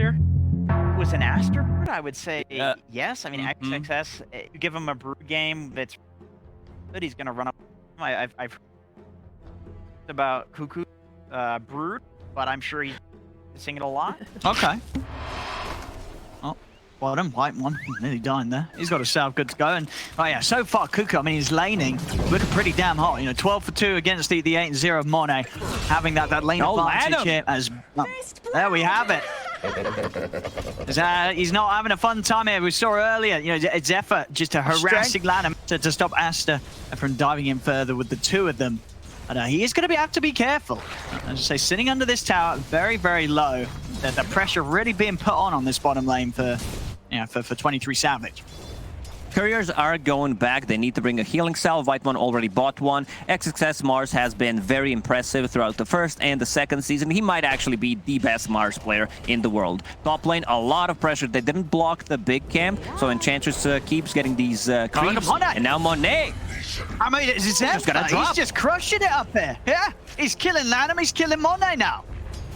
there was an Aster, I would say yes. I mean, XXS, you give him a brood game that's good, he's going to run up. I've heard about Cuckoo brood, but I'm sure he's singing it a lot. Okay. Oh, well done, white one. Nearly dying there. He's got a salve good to go. And oh yeah, so far Cuckoo, I mean, he's laning, looking pretty damn hot. You know, 12 for 2 against the 8-0 of Monet, having that lane advantage here. As there we have it. He's not having a fun time here. We saw earlier, you know, Zephyr just harassing Lanham to stop Aster from diving in further with the two of them. And he is going to have to be careful. As I say, sitting under this tower, very, very low. The pressure really being put on this bottom lane for 23 Savage. Couriers are going back. They need to bring a healing salve. White one already bought one. XXS Mars has been very impressive throughout the first and the second season. He might actually be the best Mars player in the world. Top lane, a lot of pressure. They didn't block the big camp, so Enchantress keeps getting these creeps. And now Monet. I mean, he's just crushing it up here. Yeah, he's killing Lanham. He's killing Monet now.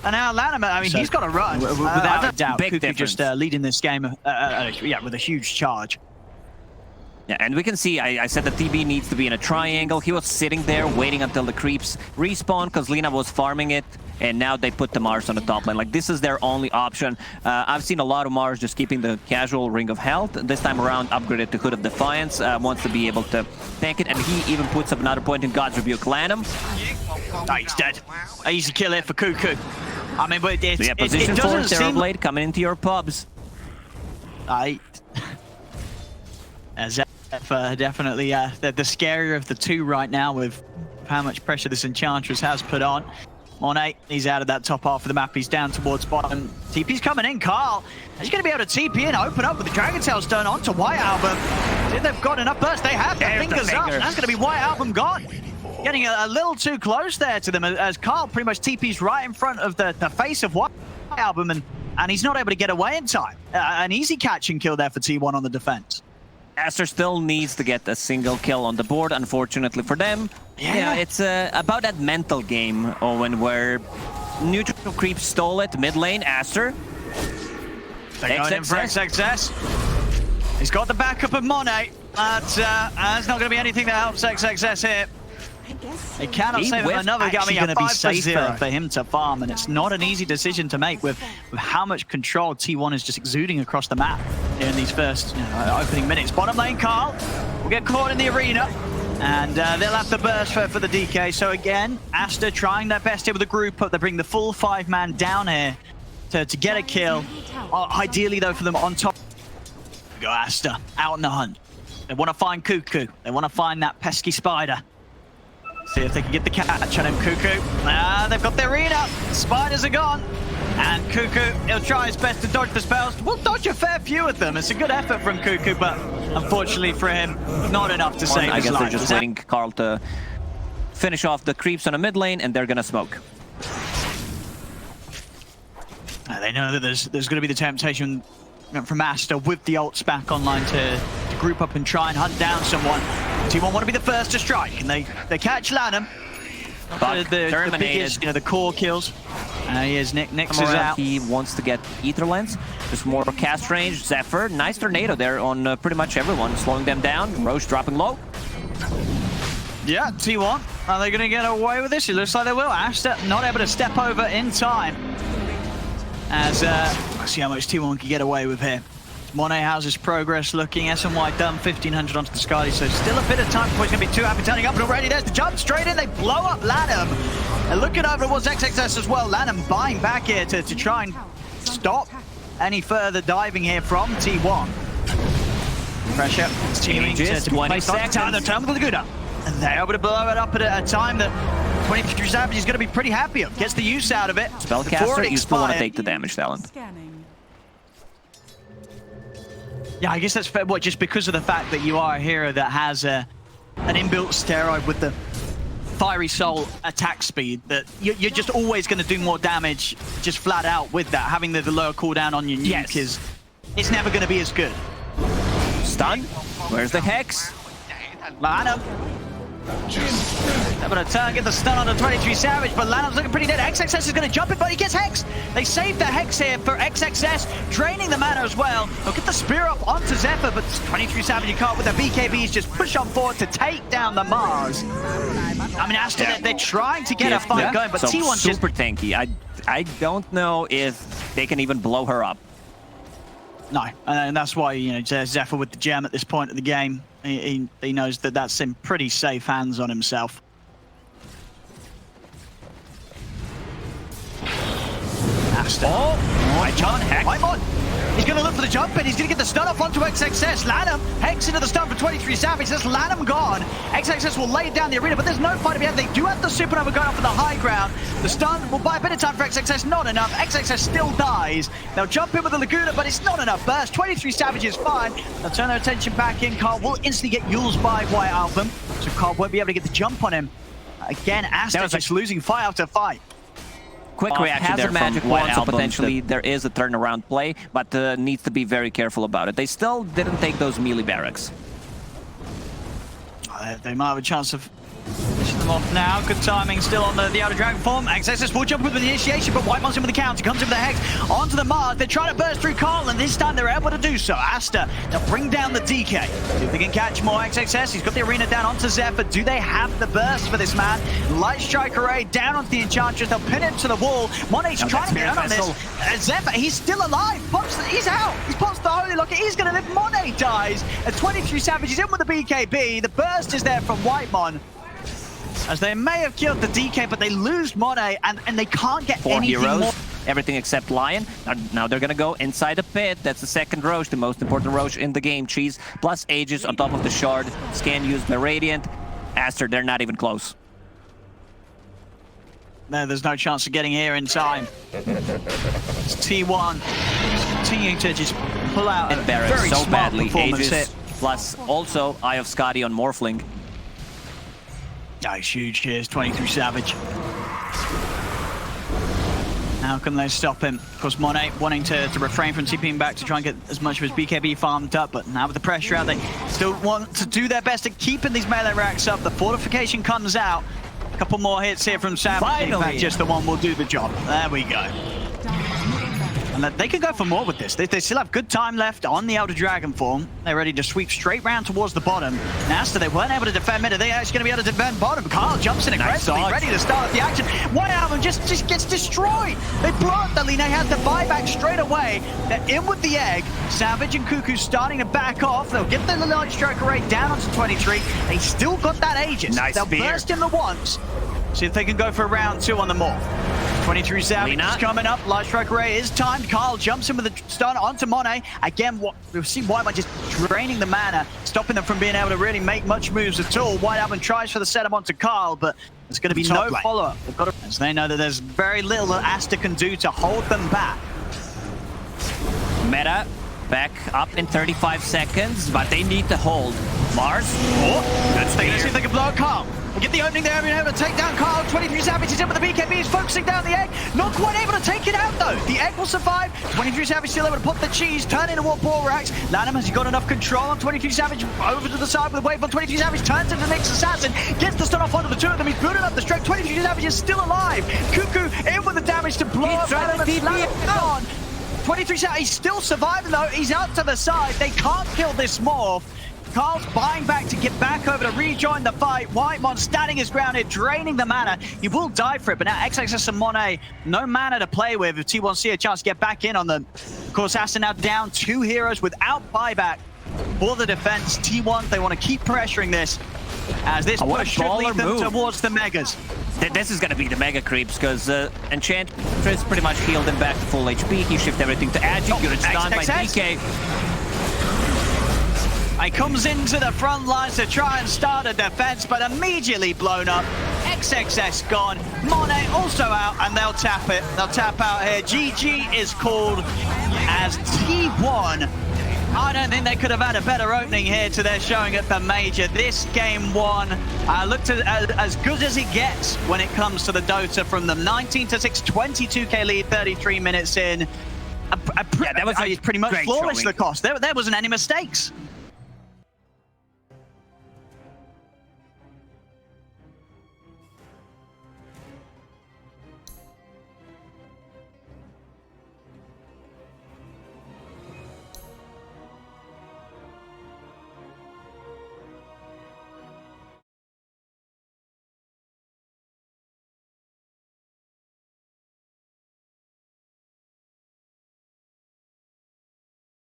And now Lanham, I mean, he's got to run. Without a doubt, Cuckoo just leading this game with a huge charge. Yeah, and we can see, I said the TB needs to be in a triangle. He was sitting there waiting until the creeps respawn because Lina was farming it, and now they put the Mars on the top lane. Like, this is their only option. I've seen a lot of Mars just keeping the casual Ring of Health. This time around, upgraded to Hood of Defiance, wants to be able to tank it, and he even puts up another point in God's Rebuke. Lanham. Oh, he's dead. Easy kill here for Cuckoo. I mean, but it position for Terrorblade coming into your pubs. Definitely the scarier of the two right now with how much pressure this Enchantress has put on. Monet, he's out of that top half of the map. He's down towards bottom. TP's coming in. Carl, is he going to be able to TP and open up with the Dragon Tail Stone onto White Album? If they've got enough burst, they have. The fingers up. That's going to be White Album gone. Getting a little too close there to them as Carl pretty much TP's right in front of the face of White Album, and he's not able to get away in time. An easy catch and kill there for T1 on the defense. Aster still needs to get a single kill on the board, unfortunately for them. Yeah, it's about that mental game, Owen, where neutral creep stole it, mid lane, Aster. They're going in for XXS. He's got the backup of Monet, but there's not going to be anything that helps XXS here. He cannot save him another game. Going to be safer for him to farm, and it's not an easy decision to make with how much control T1 is just exuding across the map here in these first opening minutes. Bottom lane, Carl will get caught in the arena, and they'll have to burst for the DK. So again, Aster trying their best here with the group up. They bring the full 5-man down here to get a kill. Ideally, though, for them on top. Go Aster out on the hunt. They want to find Cuckoo. They want to find that pesky spider. See if they can get the catch on him, Cuckoo. They've got their arena. Spiders are gone. And Cuckoo, he'll try his best to dodge the spells. We'll dodge a fair few of them. It's a good effort from Cuckoo, but unfortunately for him, not enough to save his life. I guess they're just waiting Carl to finish off the creeps on a mid lane, and they're going to smoke. They know that there's going to be the temptation from Aster with the ults back online to group up and try and hunt down someone. T1 want to be the first to strike, and they catch Lanham. The biggest, the core kills. Here's Nick. Nix is out. He wants to get Ether Lens. There's more cast range. Zephyr, nice tornado there on pretty much everyone, slowing them down. Roche dropping low. Yeah, T1. Are they going to get away with this? It looks like they will. Aster not able to step over in time. As let's see how much T1 can get away with here. Monet, how's his progress looking? SNY done 1500 onto the Scotty, so still a bit of time before he's going to be too happy turning up, and already there's the jump straight in. They blow up Lanham. And looking over towards XXS as well. Lanham buying back here to try and stop any further diving here from T1. Pressure. It's teaming to be placed on the Terminal Laguna. And they're able to blow it up at a time that 23 Savage is going to be pretty happy of. Gets the use out of it. Spellcaster, you still want to take the damage, Talon. Yeah, I guess that's fair. What, just because of the fact that you are a hero that has an inbuilt steroid with the Fiery Soul attack speed, that you're just always going to do more damage just flat out with that. Having the lower cooldown on your nuke is it's never going to be as good. Stun. Where's the Hex? Lanham They're going to turn, get the stun on the 23 Savage, but Lanham's looking pretty dead. XXS is going to jump it, but he gets Hex. They save the Hex here for XXS, draining the mana as well. They'll get the spear up onto Zephyr, but 23 Savage, you can't with the BKBs just push on forward to take down the Mars. I mean, Aster, they're trying to get a fight going, but so T1's super tanky. I don't know if they can even blow her up. No, and that's why, you know, Zephyr with the gem at this point of the game, he knows that that's in pretty safe hands on himself. Aster. Whitemon. He's going to look for the jump in. He's going to get the stun off onto XXS. Lanham Hex into the stun for 23 Savage. That's Lanham gone. XXS will lay down the arena, but there's no fight to be had. They do have the supernova going off for the high ground. The stun will buy a bit of time for XXS. Not enough. XXS still dies. They'll jump in with the Laguna, but it's not enough burst. 23 Savage is fine. They'll turn their attention back in. Carl will instantly get used by White Album, so Carl won't be able to get the jump on him. Again, Aster just losing fight after fight. Quick reaction there from White Album. Potentially there is a turnaround play, but needs to be very careful about it. They still didn't take those melee barracks. They might have a chance of finishing them off now. Good timing still on the Outer Dragon form. XXS will jump with the initiation, but Whitemon's in with the counter. Comes in with the Hex onto the Mars. They're trying to burst through Carl, and this time they're able to do so. Aster, they'll bring down the DK. See if they can catch more XXS. He's got the arena down onto Zephyr. Do they have the burst for this man? Light Strike Array down onto the Enchantress. They'll pin him to the wall. Monet's trying to get in on this. Zephyr, he's still alive. He's out. He's popped the Holy Locket. He's going to live. Monet dies. And 23 Savage is in with the BKB. The burst is there from Whitemon, as they may have killed the DK, but they lose Monet, and they can't get anything more. Everything except Lion. Now they're going to go inside the pit. That's the second Roche, the most important Roche in the game. Cheese plus Aegis on top of the Shard. Scan used by Radiant. Aster, they're not even close. No, there's no chance of getting here in time. It's T1 continuing to just pull out a very so smart badly. performance Aegis hit. Plus also Eye of Skadi on Morphling. Nice, huge cheers, 23 Savage. How can they stop him? Of course, Monet wanting to refrain from TPing back to try and get as much of his BKB farmed up, but now with the pressure out, they still want to do their best at keeping these melee racks up. The fortification comes out. A couple more hits here from Savage. In fact, just the one will do the job. There we go. And they can go for more with this. They still have good time left on the Elder Dragon form. They're ready to sweep straight round towards the bottom. Aster, they weren't able to defend mid. Are they actually going to be able to defend bottom? Carl jumps in aggressively, ready to start the action. White Album just gets destroyed. They blow up the lead. They have to buy back straight away. They're in with the egg. Savage and Cuckoo starting to back off. They'll get the Light Strike Array down onto 23. They still got that Aegis. They'll burst him the once. See if they can go for round 2 on the Morph. 23 Savage is coming up. Light Strike Array is timed. Carl jumps in with a stun onto Monet. Again, we've seen Whitemon just draining the mana, stopping them from being able to really make much moves at all. White Album tries for the setup onto Carl, but there's going to be no follow-up. They've got to, as they know that there's very little that Aster can do to hold them back. Meta back up in 35 seconds, but they need to hold. Mars. Let's see if they can blow Carl. We'll get the opening there, being able to take down Carl. 23 Savage is in with the BKB, he's focusing down the egg. Not quite able to take it out though. The egg will survive. 23 Savage still able to put the cheese, turn into what ball racks. Lanham, has he got enough control on 23 Savage? Over to the side with a wave on 23 Savage, turns into the next assassin, gets the stun off onto the two of them. He's building up the strength. 23 Savage is still alive. Cuckoo in with the damage to blow up Lanham. 23 Savage, he's still surviving though. He's out to the side. They can't kill this Morph. Carl's buying back to get back over to rejoin the fight. Whitemon standing his ground here, draining the mana. He will die for it, but now XXS and Monet, no mana to play with. If T1 see a chance to get back in on them. Of course, Aster now down 2 heroes without buyback for the defense. T1, they want to keep pressuring this, as this push should lead them towards the Megas. This is going to be the Mega Creeps, because Enchantress pretty much healed him back to full HP. He shifted everything to Agi. You're stunned by DK. He comes into the front lines to try and start a defense, but immediately blown up. XXS gone. Monet also out, and they'll tap it. They'll tap out here. GG is called as T1. I don't think they could have had a better opening here to their showing at the Major. This game 1 looked as good as it gets when it comes to the Dota from them. 19-6, 22k lead, 33 minutes in. That was pretty much flawless, the cost. There wasn't any mistakes.